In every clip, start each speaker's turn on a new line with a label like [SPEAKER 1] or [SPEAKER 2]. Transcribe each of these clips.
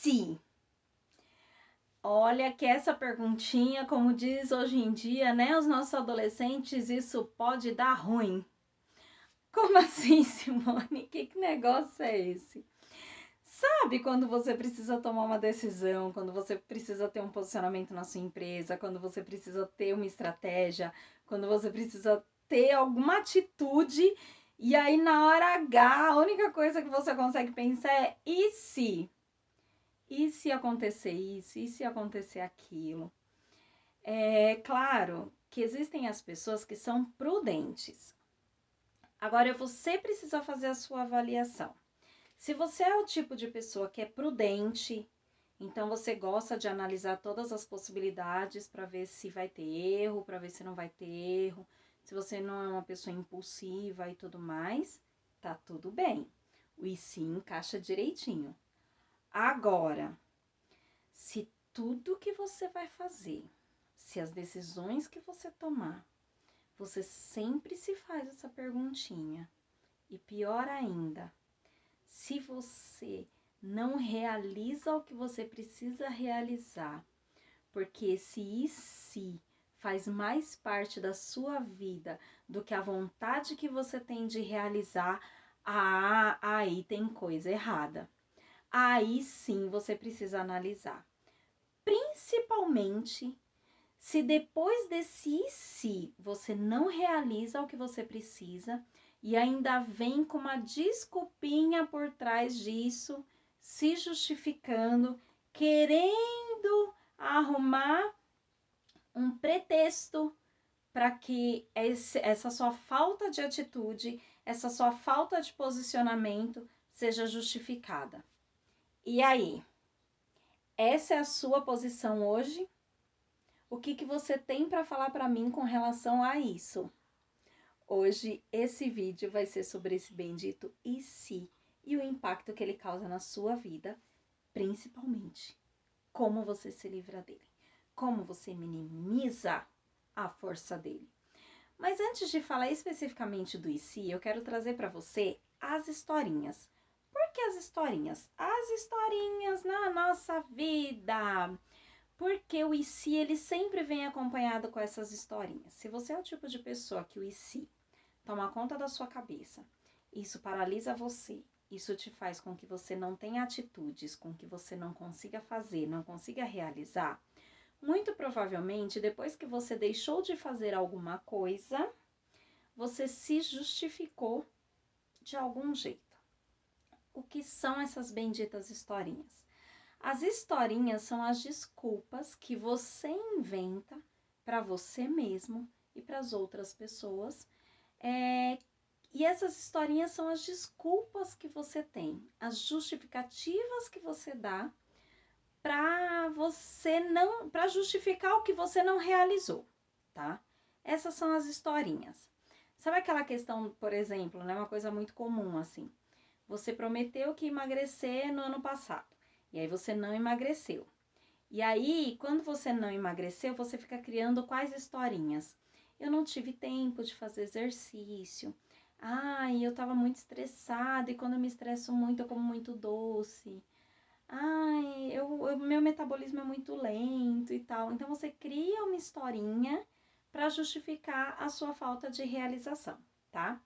[SPEAKER 1] se? Olha que essa perguntinha, como diz hoje em dia, né, os nossos adolescentes, isso pode dar ruim. Como assim, Simone? Que negócio é esse? Sabe quando você precisa tomar uma decisão, quando você precisa ter um posicionamento na sua empresa, quando você precisa ter uma estratégia, quando você precisa ter alguma atitude, e aí na hora H, a única coisa que você consegue pensar é e se? E se acontecer isso? E se acontecer aquilo? É claro que existem as pessoas que são prudentes. Agora você precisa fazer a sua avaliação. Se você é o tipo de pessoa que é prudente, então você gosta de analisar todas as possibilidades para ver se vai ter erro, para ver se não vai ter erro. Se você não é uma pessoa impulsiva e tudo mais, tá tudo bem. O e se encaixa direitinho. Agora, se tudo que você vai fazer, se as decisões que você tomar, você sempre se faz essa perguntinha. E pior ainda, se você não realiza o que você precisa realizar, porque esse e se faz mais parte da sua vida do que a vontade que você tem de realizar, aí tem coisa errada. Aí sim você precisa analisar. Principalmente se depois desse e se você não realiza o que você precisa e ainda vem com uma desculpinha por trás disso, se justificando, querendo arrumar um pretexto para que essa sua falta de atitude, essa sua falta de posicionamento seja justificada. E aí? Essa é a sua posição hoje? O que você tem para falar para mim com relação a isso? Hoje, esse vídeo vai ser sobre esse bendito e se e o impacto que ele causa na sua vida, principalmente como você se livra dele, como você minimiza a força dele. Mas antes de falar especificamente do e se, eu quero trazer para você as historinhas. Por que as historinhas? As historinhas na nossa vida. Porque o e se, ele sempre vem acompanhado com essas historinhas. Se você é o tipo de pessoa que o e se toma conta da sua cabeça, isso paralisa você, isso te faz com que você não tenha atitudes, com que você não consiga fazer, não consiga realizar, muito provavelmente, depois que você deixou de fazer alguma coisa, você se justificou de algum jeito. O que são essas benditas historinhas? As historinhas são as desculpas que você inventa para você mesmo e para as outras pessoas. E essas historinhas são as desculpas que você tem, as justificativas que você dá para justificar o que você não realizou, tá? Essas são as historinhas. Sabe aquela questão, por exemplo, né, uma coisa muito comum assim. Você prometeu que ia emagrecer no ano passado. E aí você não emagreceu. E aí, quando você não emagreceu, você fica criando quais historinhas? Eu não tive tempo de fazer exercício. Ai, eu tava muito estressada e quando eu me estresso muito, eu como muito doce. Ai, meu metabolismo é muito lento e tal. Então você cria uma historinha para justificar a sua falta de realização, tá?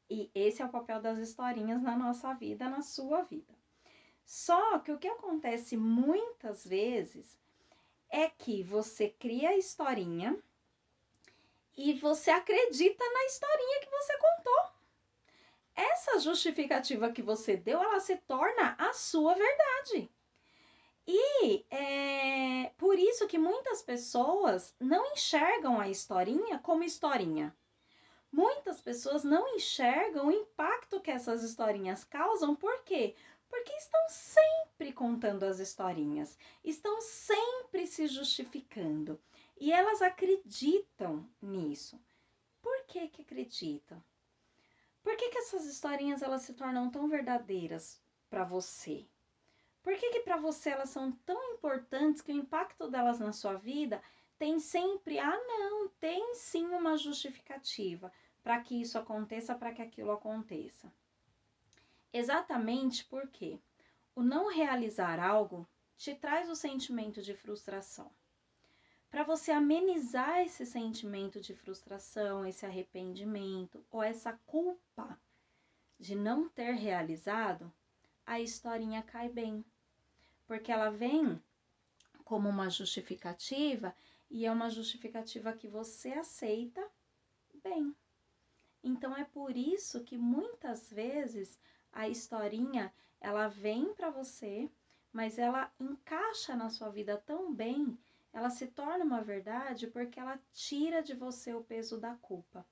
[SPEAKER 1] E esse é o papel das historinhas na nossa vida, na sua vida. Só que o que acontece muitas vezes é que você cria a historinha e você acredita na historinha que você contou. Essa justificativa que você deu, ela se torna a sua verdade. E é por isso que muitas pessoas não enxergam a historinha como historinha. Muitas pessoas não enxergam o impacto que essas historinhas causam, por quê? Porque estão sempre contando as historinhas, estão sempre se justificando e elas acreditam nisso. Por que acreditam? Por que essas historinhas elas se tornam tão verdadeiras para você? Por que para você elas são tão importantes que o impacto delas na sua vida tem sempre, não, tem sim uma justificativa para que isso aconteça, para que aquilo aconteça. Exatamente porque o não realizar algo te traz o sentimento de frustração. Para você amenizar esse sentimento de frustração, esse arrependimento ou essa culpa de não ter realizado, a historinha cai bem. Porque ela vem como uma justificativa e é uma justificativa que você aceita bem. Então é por isso que muitas vezes a historinha, ela vem para você, mas ela encaixa na sua vida tão bem, ela se torna uma verdade porque ela tira de você o peso da culpa,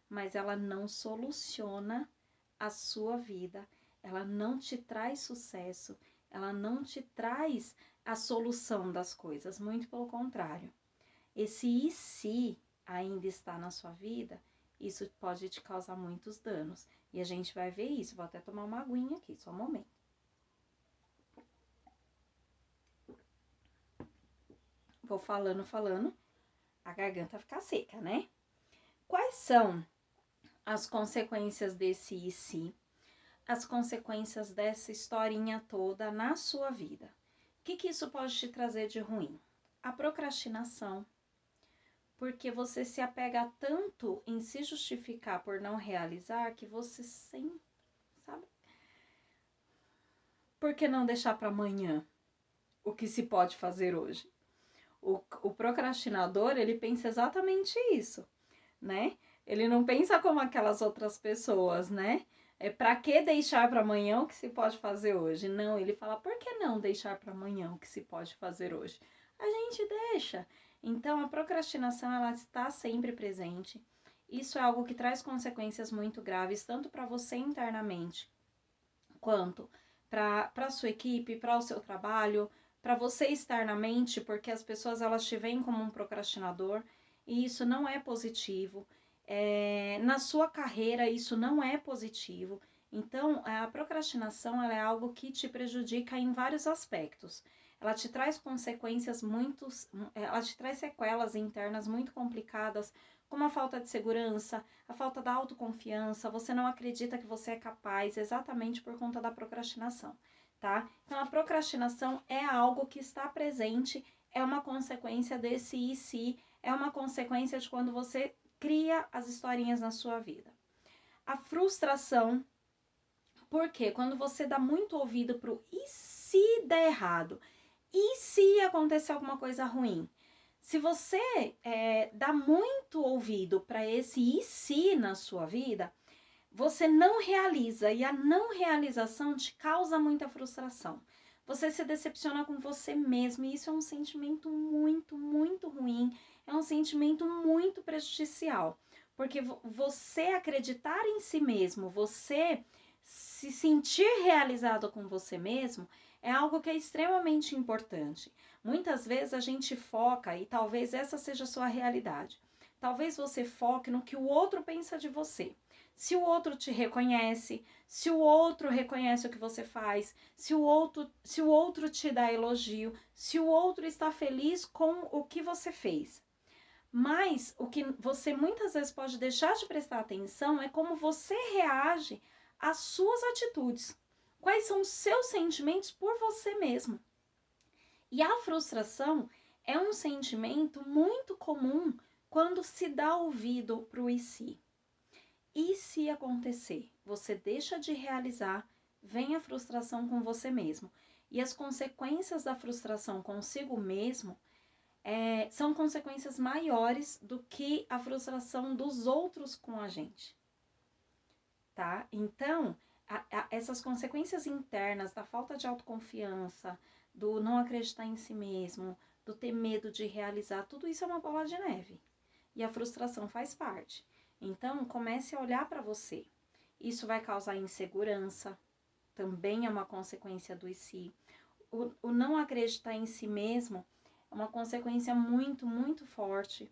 [SPEAKER 1] mas ela não soluciona a sua vida, ela não te traz sucesso, ela não te traz a solução das coisas, muito pelo contrário. Esse e se ainda está na sua vida, isso pode te causar muitos danos. E a gente vai ver isso. Vou até tomar uma aguinha aqui, só um momento. Vou falando, a garganta fica seca, né? Quais são as consequências desse e se? As consequências dessa historinha toda na sua vida. O que isso pode te trazer de ruim? A procrastinação. Porque você se apega tanto em se justificar por não realizar que você sempre, sabe? Por que não deixar para amanhã o que se pode fazer hoje? O procrastinador, ele pensa exatamente isso, né? Ele não pensa como aquelas outras pessoas, né? É para que deixar para amanhã o que se pode fazer hoje? Não, ele fala, por que não deixar para amanhã o que se pode fazer hoje? A gente deixa. Então, a procrastinação, ela está sempre presente. Isso é algo que traz consequências muito graves, tanto para você internamente, quanto para a sua equipe, para o seu trabalho, para você externamente, porque as pessoas, elas te veem como um procrastinador, e isso não é positivo. Na sua carreira, isso não é positivo. Então, a procrastinação, ela é algo que te prejudica em vários aspectos. Ela te traz consequências ela te traz sequelas internas muito complicadas, como a falta de segurança, a falta da autoconfiança, você não acredita que você é capaz exatamente por conta da procrastinação, tá? Então, a procrastinação é algo que está presente, é uma consequência desse e se, é uma consequência de quando você cria as historinhas na sua vida. A frustração, porque quando você dá muito ouvido pro e se der errado? E se acontecer alguma coisa ruim? Se você dá muito ouvido para esse e se na sua vida, você não realiza e a não realização te causa muita frustração. Você se decepciona com você mesmo e isso é um sentimento muito, muito ruim, é um sentimento muito prejudicial. Porque você acreditar em si mesmo, você se sentir realizado com você mesmo, é algo que é extremamente importante. Muitas vezes a gente foca, e talvez essa seja a sua realidade, talvez você foque no que o outro pensa de você. Se o outro te reconhece, se o outro reconhece o que você faz, se o outro te dá elogio, se o outro está feliz com o que você fez. Mas o que você muitas vezes pode deixar de prestar atenção é como você reage às suas atitudes. Quais são os seus sentimentos por você mesmo? E a frustração é um sentimento muito comum quando se dá ouvido para o e se. E se acontecer? Você deixa de realizar, vem a frustração com você mesmo. E as consequências da frustração consigo mesmo são consequências maiores do que a frustração dos outros com a gente. Tá? Então, essas consequências internas da falta de autoconfiança, do não acreditar em si mesmo, do ter medo de realizar, tudo isso é uma bola de neve. E a frustração faz parte. Então, comece a olhar para você. Isso vai causar insegurança, também é uma consequência do e se. O não acreditar em si mesmo é uma consequência muito, muito forte.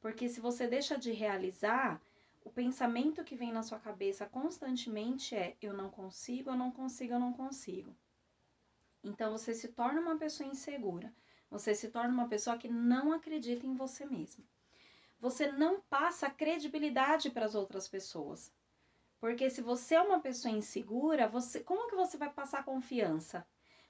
[SPEAKER 1] Porque se você deixa de realizar, o pensamento que vem na sua cabeça constantemente é eu não consigo, eu não consigo, eu não consigo. Então você se torna uma pessoa insegura. Você se torna uma pessoa que não acredita em você mesmo. Você não passa credibilidade para as outras pessoas. Porque se você é uma pessoa insegura, como que você vai passar confiança?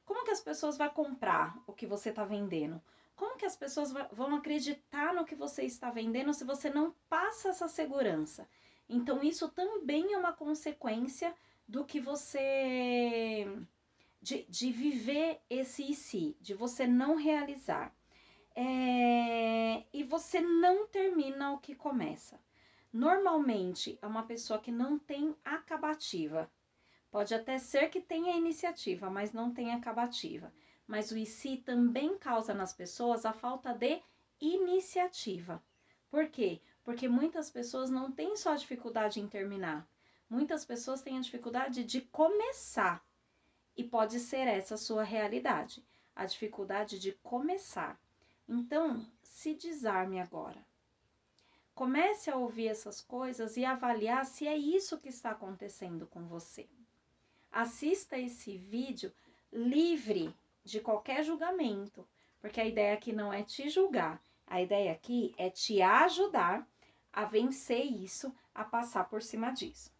[SPEAKER 1] Como que as pessoas vão comprar o que você está vendendo? Como que as pessoas vão acreditar no que você está vendendo se você não passa essa segurança? Então, isso também é uma consequência do que você... de viver esse e se, de você não realizar. E você não termina o que começa. Normalmente, é uma pessoa que não tem acabativa. Pode até ser que tenha iniciativa, mas não tem acabativa. Mas o e se também causa nas pessoas a falta de iniciativa. Por quê? Porque muitas pessoas não têm só dificuldade em terminar. Muitas pessoas têm a dificuldade de começar. E pode ser essa a sua realidade. A dificuldade de começar. Então, se desarme agora. Comece a ouvir essas coisas e avaliar se é isso que está acontecendo com você. Assista esse vídeo livre de qualquer julgamento, porque a ideia aqui não é te julgar, a ideia aqui é te ajudar a vencer isso, a passar por cima disso.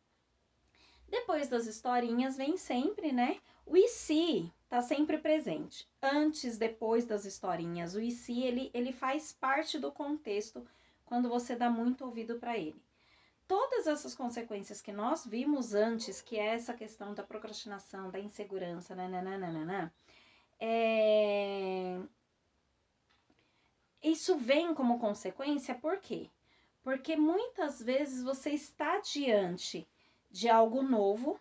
[SPEAKER 1] Depois das historinhas vem sempre, né? O e se tá sempre presente. Antes, depois das historinhas, o e se ele faz parte do contexto quando você dá muito ouvido para ele. Todas essas consequências que nós vimos antes, que é essa questão da procrastinação, da insegurança, isso vem como consequência por quê? Porque muitas vezes você está diante de algo novo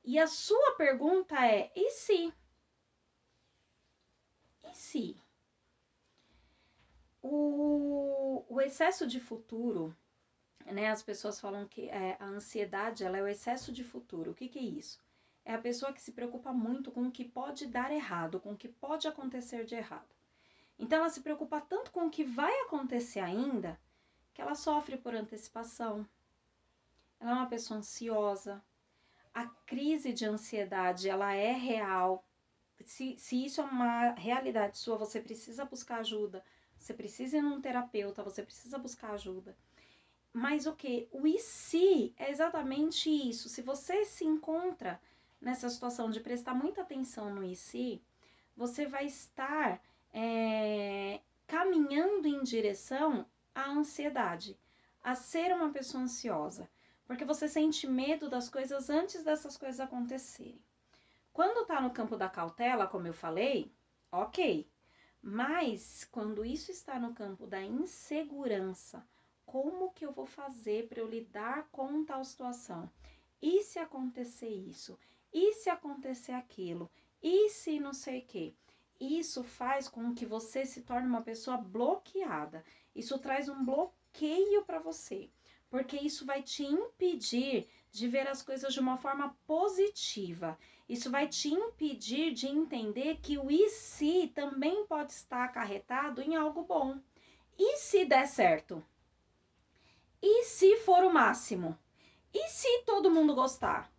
[SPEAKER 1] e a sua pergunta é: e se? E se? O excesso de futuro, né? As pessoas falam que a ansiedade ela é o excesso de futuro. O que é isso? É a pessoa que se preocupa muito com o que pode dar errado, com o que pode acontecer de errado. Então ela se preocupa tanto com o que vai acontecer ainda, que ela sofre por antecipação. Ela é uma pessoa ansiosa. A crise de ansiedade, ela é real. Se isso é uma realidade sua, você precisa buscar ajuda. Você precisa ir num terapeuta, você precisa buscar ajuda. Mas o que? O e se é exatamente isso. Se você se encontra nessa situação de prestar muita atenção no e se, você vai estar caminhando em direção à ansiedade, a ser uma pessoa ansiosa, porque você sente medo das coisas antes dessas coisas acontecerem. Quando tá no campo da cautela, como eu falei, ok. Mas quando isso está no campo da insegurança, como que eu vou fazer para eu lidar com tal situação? E se acontecer isso? E se acontecer aquilo? E se não sei o quê? Isso faz com que você se torne uma pessoa bloqueada. Isso traz um bloqueio para você, porque isso vai te impedir de ver as coisas de uma forma positiva. Isso vai te impedir de entender que o e se também pode estar acarretado em algo bom. E se der certo? E se for o máximo? E se todo mundo gostar?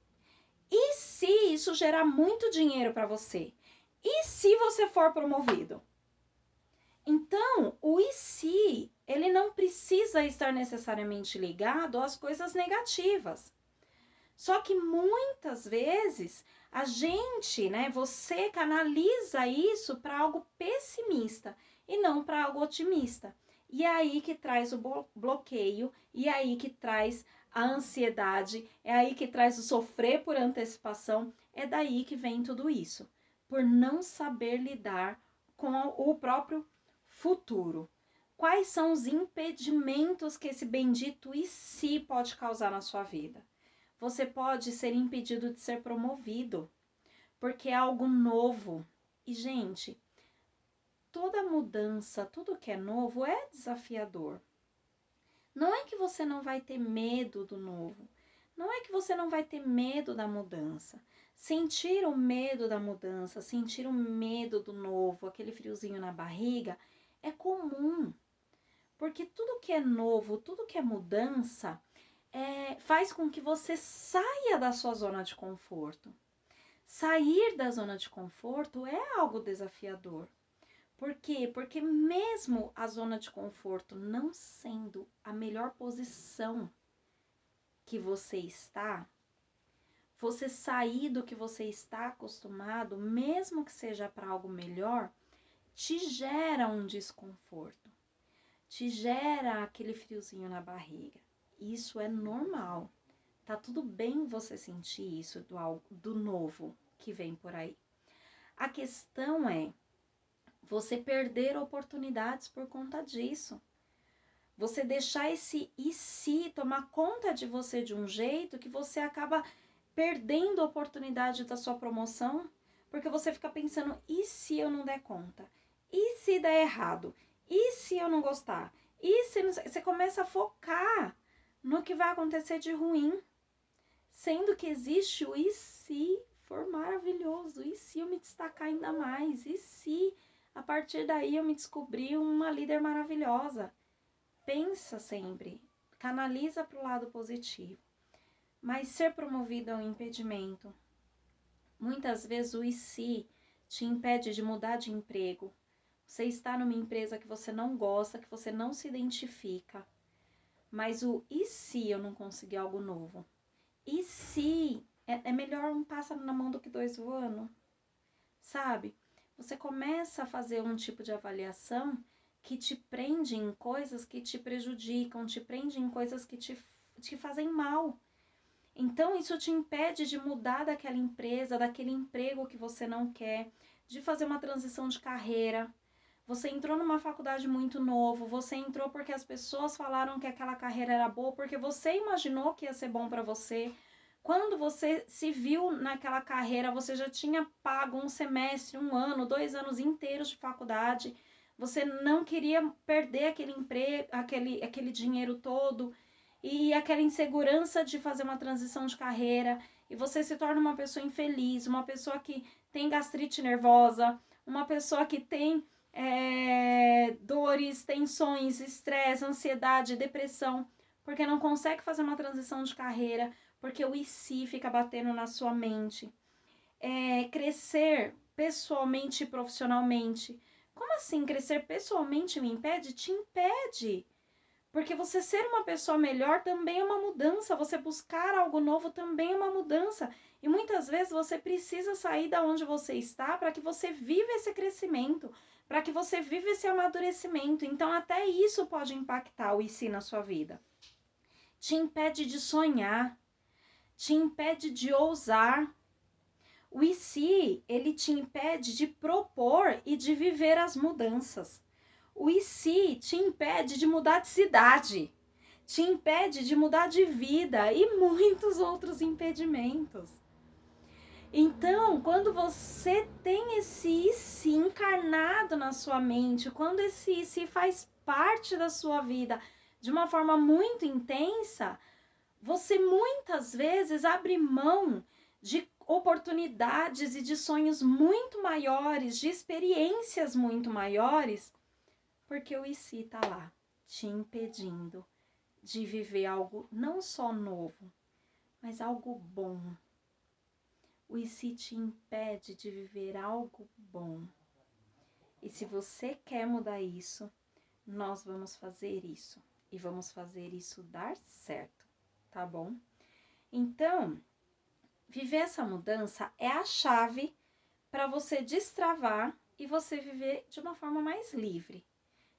[SPEAKER 1] E se isso gerar muito dinheiro para você? E se você for promovido? Então, o e se, ele não precisa estar necessariamente ligado às coisas negativas. Só que muitas vezes a gente, né, você canaliza isso para algo pessimista e não para algo otimista. E é aí que traz o bloqueio, e é aí que traz a ansiedade, é aí que traz o sofrer por antecipação, é daí que vem tudo isso. Por não saber lidar com o próprio futuro. Quais são os impedimentos que esse bendito e se pode causar na sua vida? Você pode ser impedido de ser promovido, porque é algo novo. E, gente, toda mudança, tudo que é novo é desafiador. Não é que você não vai ter medo do novo. Não é que você não vai ter medo da mudança. Sentir o medo da mudança, sentir o medo do novo, aquele friozinho na barriga, é comum. Porque tudo que é novo, tudo que é mudança, faz com que você saia da sua zona de conforto. Sair da zona de conforto é algo desafiador. Por quê? Porque mesmo a zona de conforto não sendo a melhor posição que você está, você sair do que você está acostumado, mesmo que seja para algo melhor, te gera um desconforto, te gera aquele friozinho na barriga. Isso é normal. Tá tudo bem você sentir isso do novo que vem por aí. A questão é você perder oportunidades por conta disso. Você deixar esse e se tomar conta de você de um jeito que você acaba perdendo a oportunidade da sua promoção, porque você fica pensando, e se eu não der conta? E se der errado? E se eu não gostar? E se não... Você começa a focar no que vai acontecer de ruim, sendo que existe o e se for maravilhoso? E se eu me destacar ainda mais? E se a partir daí eu me descobrir uma líder maravilhosa? Pensa sempre, canaliza para o lado positivo. Mas ser promovido é um impedimento. Muitas vezes o e se te impede de mudar de emprego. Você está numa empresa que você não gosta, que você não se identifica. Mas o e se eu não conseguir algo novo? E se é melhor um pássaro na mão do que dois voando? Sabe? Você começa a fazer um tipo de avaliação que te prende em coisas que te prejudicam, te prende em coisas que te fazem mal. Então, isso te impede de mudar daquela empresa, daquele emprego que você não quer, de fazer uma transição de carreira. Você entrou numa faculdade muito novo, você entrou porque as pessoas falaram que aquela carreira era boa, porque você imaginou que ia ser bom para você. Quando você se viu naquela carreira, você já tinha pago um semestre, 1 ano, 2 anos inteiros de faculdade. Você não queria perder aquele emprego, aquele dinheiro todo e aquela insegurança de fazer uma transição de carreira. E você se torna uma pessoa infeliz, uma pessoa que tem gastrite nervosa, uma pessoa que tem dores, tensões, estresse, ansiedade, depressão, porque não consegue fazer uma transição de carreira, porque o e se fica batendo na sua mente. Crescer pessoalmente e profissionalmente. Como assim? Crescer pessoalmente me impede? Te impede. Porque você ser uma pessoa melhor também é uma mudança, você buscar algo novo também é uma mudança. E muitas vezes você precisa sair da onde você está para que você viva esse crescimento, para que você viva esse amadurecimento. Então até isso pode impactar o e se na sua vida. Te impede de sonhar, te impede de ousar. O e se, ele te impede de propor e de viver as mudanças. O e se te impede de mudar de cidade, te impede de mudar de vida e muitos outros impedimentos. Então, quando você tem esse e se encarnado na sua mente, quando esse e se faz parte da sua vida de uma forma muito intensa, você muitas vezes abre mão de oportunidades e de sonhos muito maiores, de experiências muito maiores, porque o e se tá lá, te impedindo de viver algo não só novo, mas algo bom. O e se te impede de viver algo bom. E se você quer mudar isso, nós vamos fazer isso. E vamos fazer isso dar certo, tá bom? Então, viver essa mudança é a chave para você destravar e você viver de uma forma mais livre,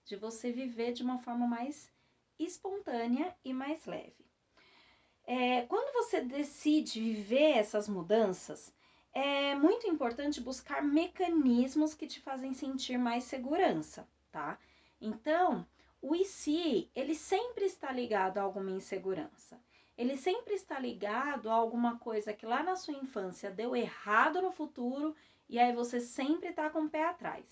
[SPEAKER 1] de você viver de uma forma mais espontânea e mais leve. Quando você decide viver essas mudanças, é muito importante buscar mecanismos que te fazem sentir mais segurança, tá? Então, o e se, ele sempre está ligado a alguma insegurança. Ele sempre está ligado a alguma coisa que lá na sua infância deu errado no futuro e aí você sempre está com o pé atrás.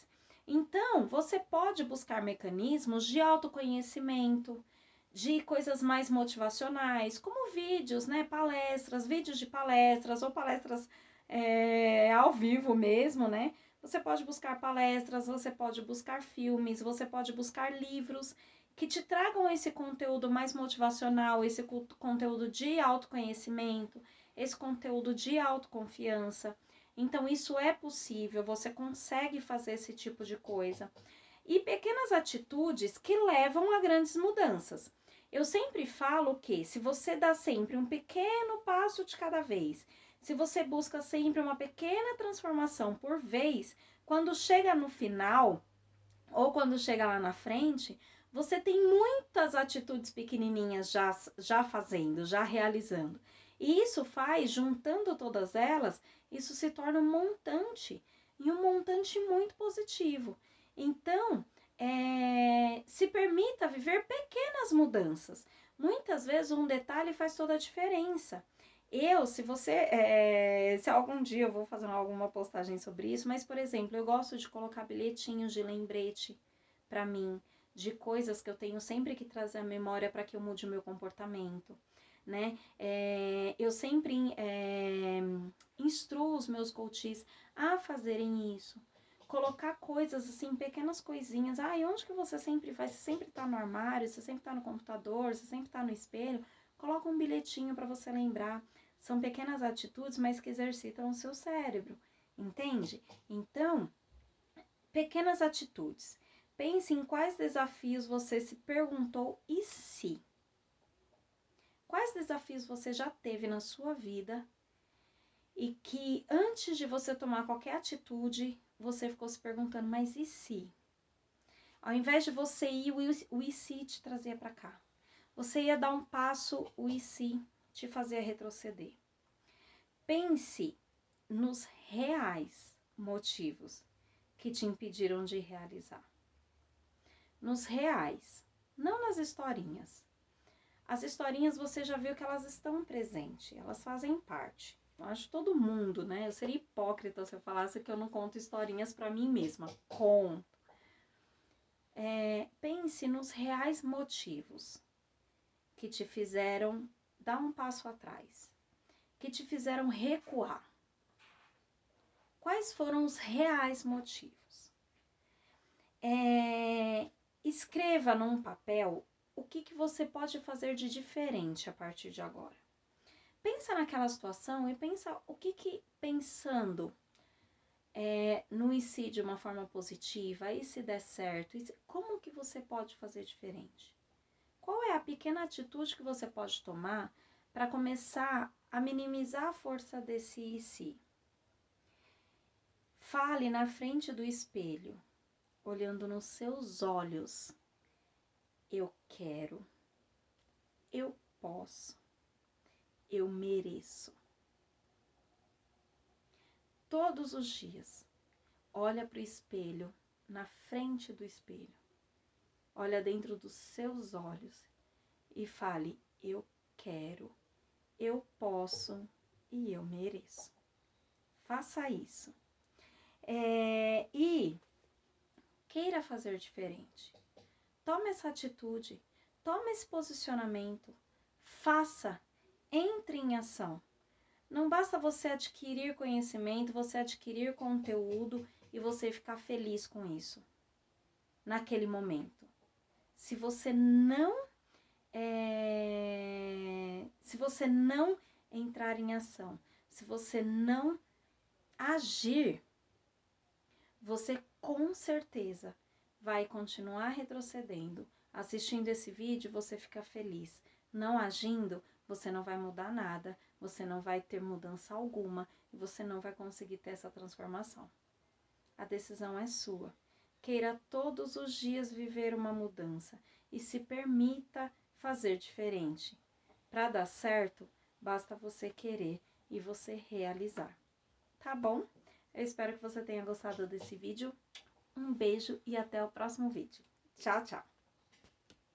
[SPEAKER 1] Então, você pode buscar mecanismos de autoconhecimento, de coisas mais motivacionais, como vídeos, né, palestras, vídeos de palestras ou palestras ao vivo mesmo, né? Você pode buscar palestras, você pode buscar filmes, você pode buscar livros que te tragam esse conteúdo mais motivacional, esse conteúdo de autoconhecimento, esse conteúdo de autoconfiança. Então, isso é possível, você consegue fazer esse tipo de coisa. E pequenas atitudes que levam a grandes mudanças. Eu sempre falo que se você dá sempre um pequeno passo de cada vez, se você busca sempre uma pequena transformação por vez, quando chega no final, ou quando chega lá na frente, você tem muitas atitudes pequenininhas já fazendo, já realizando. E isso faz, juntando todas elas, isso se torna um montante, e um montante muito positivo. Então, se permita viver pequenas mudanças. Muitas vezes um detalhe faz toda a diferença. Se algum dia eu vou fazer alguma postagem sobre isso, mas, por exemplo, eu gosto de colocar bilhetinhos de lembrete para mim, de coisas que eu tenho sempre que trazer à memória para que eu mude o meu comportamento, né? Eu sempre instruo os meus coaches a fazerem isso. Colocar coisas assim, pequenas coisinhas. E onde que você sempre vai? Você sempre tá no armário, você sempre tá no computador, você sempre tá no espelho. Coloca um bilhetinho para você lembrar. São pequenas atitudes, mas que exercitam o seu cérebro, entende? Então, pequenas atitudes. Pense em quais desafios você se perguntou e se. Quais desafios você já teve na sua vida e que antes de você tomar qualquer atitude, você ficou se perguntando, mas e se? Ao invés de você ir, o e se te trazia para cá. Você ia dar um passo, o e se te fazia retroceder. Pense nos reais motivos que te impediram de realizar. Nos reais, não nas historinhas. As historinhas você já viu que elas estão presentes, elas fazem parte. Eu acho todo mundo, né? Eu seria hipócrita se eu falasse que eu não conto historinhas para mim mesma. Conto. Pense nos reais motivos que te fizeram dar um passo atrás, que te fizeram recuar. Quais foram os reais motivos? Escreva num papel o que você pode fazer de diferente a partir de agora. Pensa naquela situação e pensa o que pensando no e se de uma forma positiva, e se der certo, como que você pode fazer diferente? Qual é a pequena atitude que você pode tomar para começar a minimizar a força desse e se? Fale na frente do espelho, olhando nos seus olhos. Eu quero, eu posso, eu mereço. Todos os dias, olha para o espelho, na frente do espelho. Olha dentro dos seus olhos e fale, eu quero, eu posso e eu mereço. Faça isso. E queira fazer diferente. Tome essa atitude, tome esse posicionamento, faça, entre em ação. Não basta você adquirir conhecimento, você adquirir conteúdo e você ficar feliz com isso, naquele momento. Se você não entrar em ação, se você não agir, você com certeza vai continuar retrocedendo. Assistindo esse vídeo, você fica feliz. Não agindo, você não vai mudar nada, você não vai ter mudança alguma e você não vai conseguir ter essa transformação. A decisão é sua. Queira todos os dias viver uma mudança e se permita fazer diferente. Para dar certo, basta você querer e você realizar. Tá bom? Eu espero que você tenha gostado desse vídeo. Um beijo e até o próximo vídeo. Tchau, tchau!